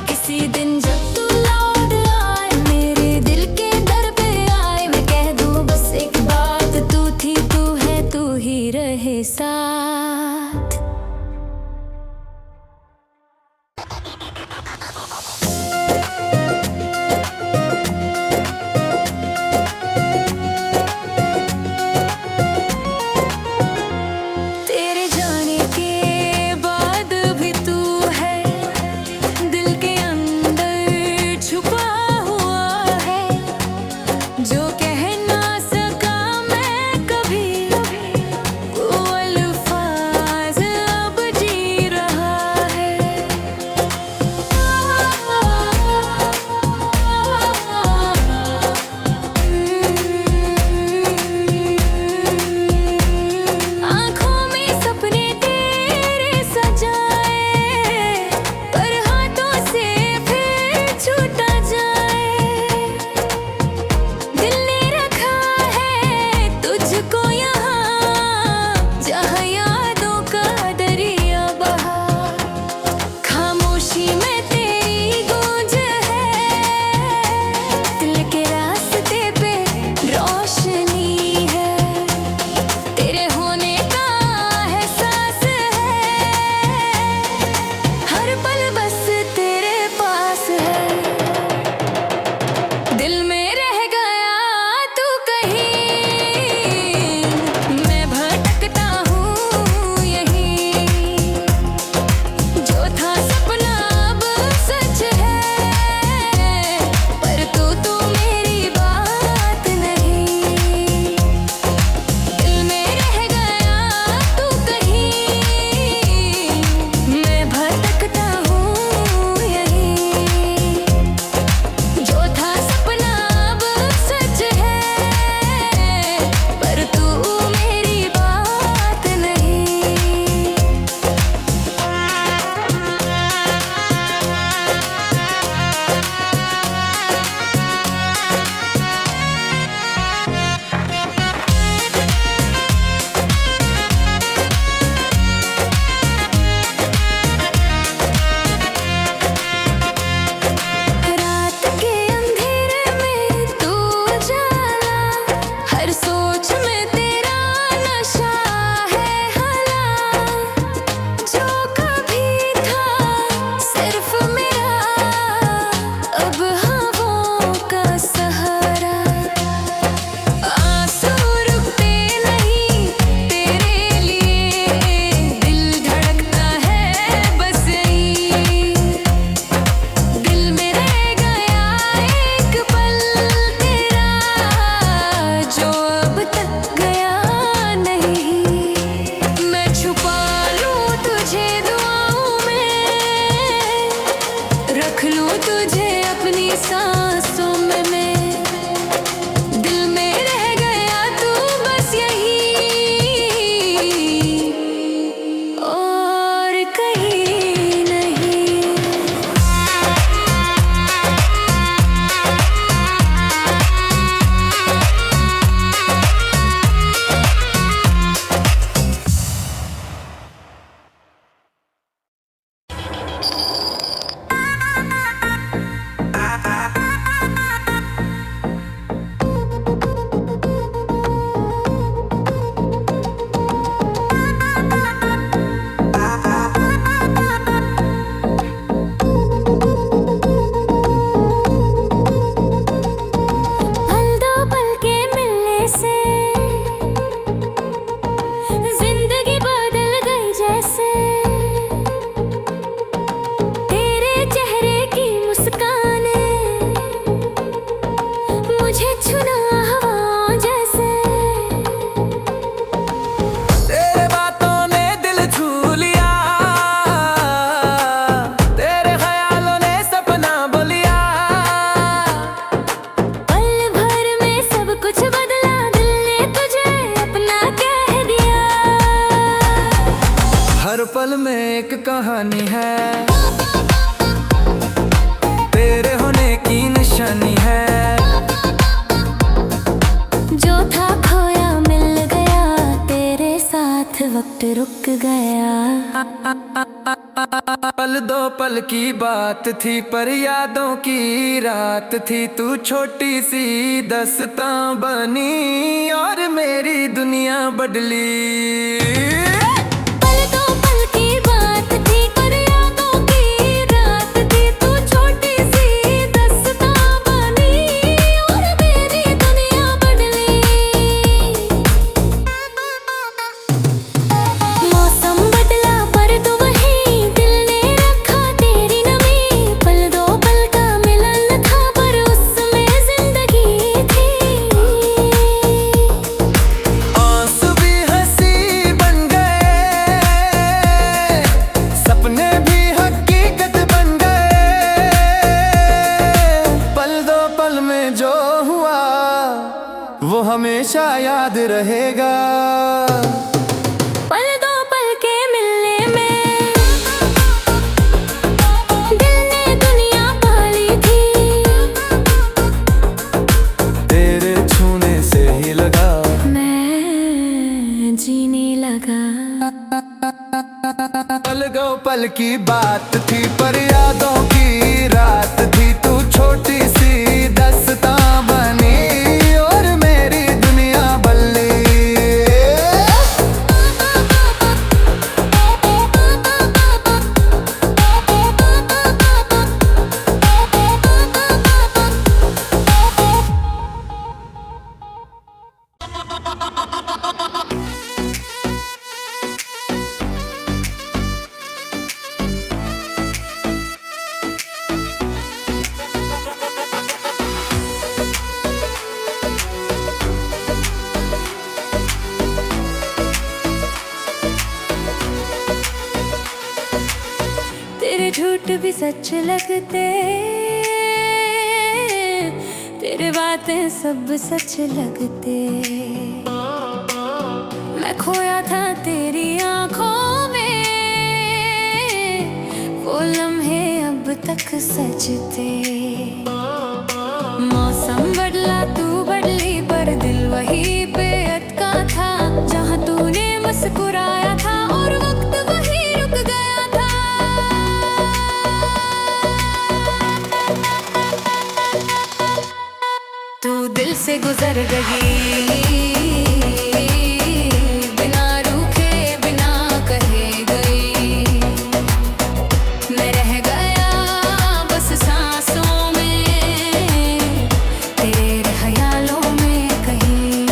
[SPEAKER 1] किसी दिन जब तू लौट आए, मेरे दिल के दर पे आए, मैं कह दूं बस एक बात, तू थी तू है तू ही रहे साथ। तेरे जाने के बाद भी तू है, दिल के अंदर छुपा हुआ है। जो कह ना सका मैं कभी, वो अल्फाज सांसों में मैं, दिल में रह गया तू बस यही, और कहीं नहीं। पल दो पल के मिलने से जिंदगी बदल गई जैसे, तेरे चेहरे की मुस्कान मुझे छुना हवाओं जैसे।
[SPEAKER 2] तेरे बातों ने दिल छू लिया, तेरे ख्यालों ने सपना बोलिया।
[SPEAKER 1] पल भर में सब कुछ बदला, दिल ने तुझे अपना कह दिया।
[SPEAKER 2] हर पल में एक कहानी है, तेरे होने की निशानी है।
[SPEAKER 1] जो था खोया मिल गया, तेरे साथ वक्त रुक गया।
[SPEAKER 2] पल दो पल की बात थी पर यादों की रात थी। तू छोटी सी दस्तां बनी और मेरी दुनिया बदली।
[SPEAKER 1] पल दो पल की बात थी पर यादों की रात थी। तू छोटी सी दस्तां बनी और मेरी दुनिया बदली। मौसम बदला पर तू वही, दिल ने रखा तेरी नमी। पल दो पल का मिलन था पर उसमें जिंदगी थी।
[SPEAKER 2] आंसू भी हंसी बन गए, सपने भी हकीकत बन गए। पल दो पल में जो हुआ वो हमेशा याद रहेगा।
[SPEAKER 1] पल दो पल के मिलने में दिल ने दुनिया पाली थी।
[SPEAKER 2] तेरे छूने से ही लगा,
[SPEAKER 1] मैं जीने लगा।
[SPEAKER 2] पल दो पल की बात थी पर यादों की रात थी। तू छोटी सी दस्तां बनी और मेरी दुनिया बदली।
[SPEAKER 1] तेरे झूठ भी सच लगते, तेरे बातें सब सच लगते। मैं खोया था तेरी आंखों में, वो लम्हे अब तक सजते। मौसम बदला तू बदली पर दिल वही पे अटका था। जहाँ तूने मुस्कुराया था और वक्त वही रुक गया था। तू दिल से गुजर गई बिना रूठे बिना कहे गई। मैं रह गया बस सांसों में, तेरे ख्यालों में कहीं।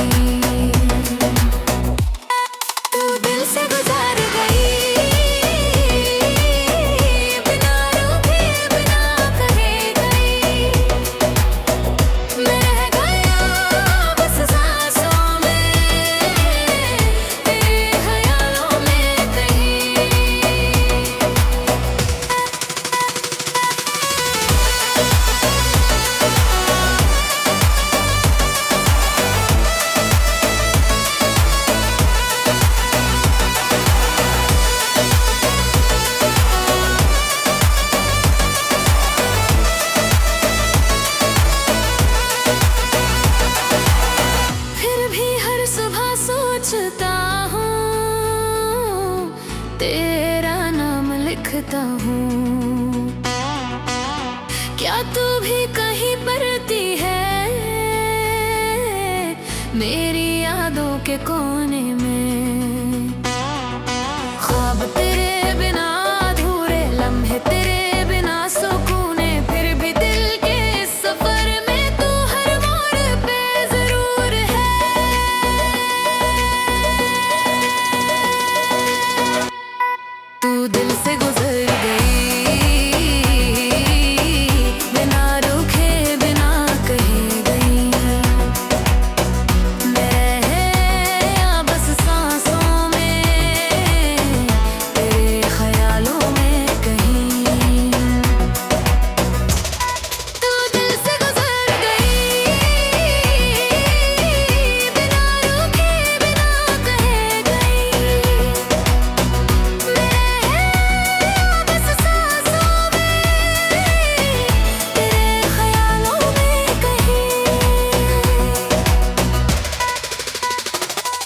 [SPEAKER 1] तू दिल से गुजर गई बिना रूठे बिना कहे गई। मैं रह गया बस तेरा नाम लिखता हूँ। क्या तू भी कहीं पढ़ती है मेरी यादों के कोने में? ख्वाब तेरे बिना अधूरे, लम्हे तेरे बिना सुकूने, फिर भी दिल के इस सफर में तू हर मोड़ पे जरूर है। तू दिल से गुजर गई बिना रुके बिना कहे गई। मैं यहाँ बस सांसों में तेरे ख्यालों में कहीं। तू दिल से गुजर गई बिना रुके बिना कहे गई। बस सांसों में तेरे ख्यालों में कहीं।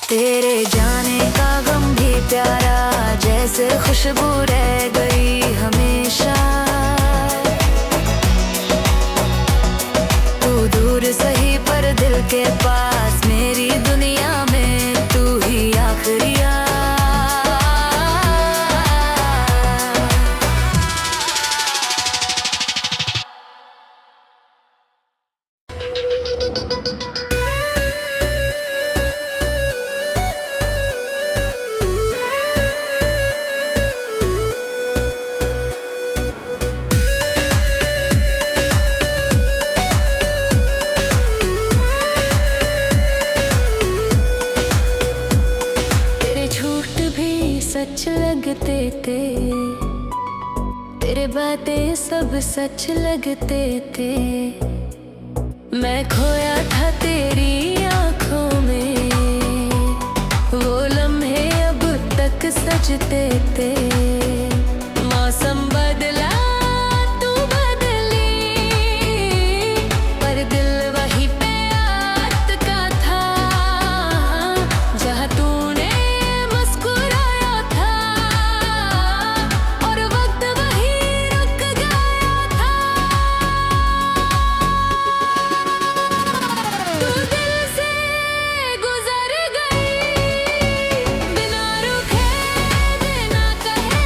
[SPEAKER 1] तेरे जाने का गम भी प्यारा, जैसे खुशबू रह गई हमेशा। तू दूर सही पर दिल के पास, मेरी दुनिया में तू ही आखिरी आ। तेरे झूठ भी सच लगते थे, तेरे बातें सब सच लगते थे। मैं खोया था तेरी आंखों में, वो लम्हे अब तक सजते थे। मौसम बदला तू बदली, पर दिल वहीं पे अटका था जहाँ तूने मुस्कुराया था, और वक्त वहीं रुक गया था। तू दिल से गुजर गई बिना रुके बिना कहे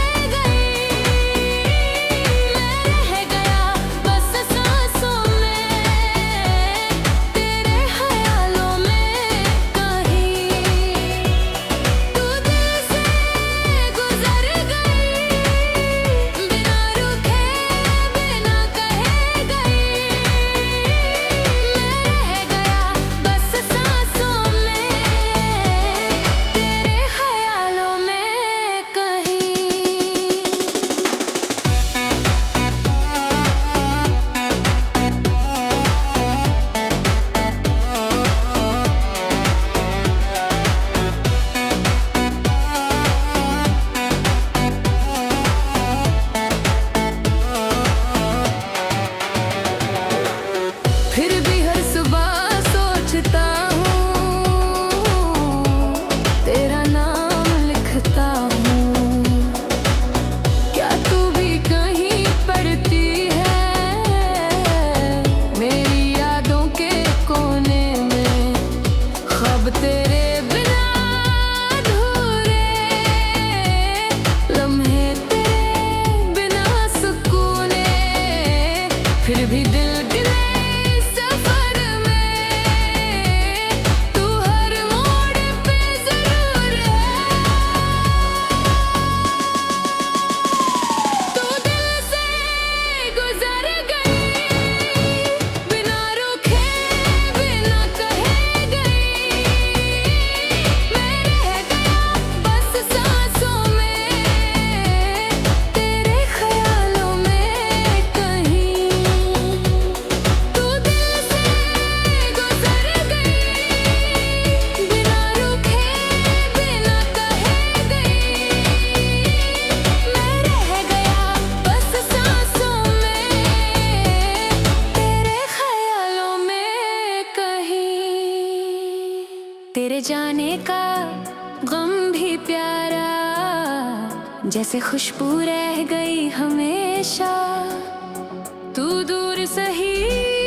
[SPEAKER 1] जैसे खुशबू रह गई हमेशा। तू दूर सही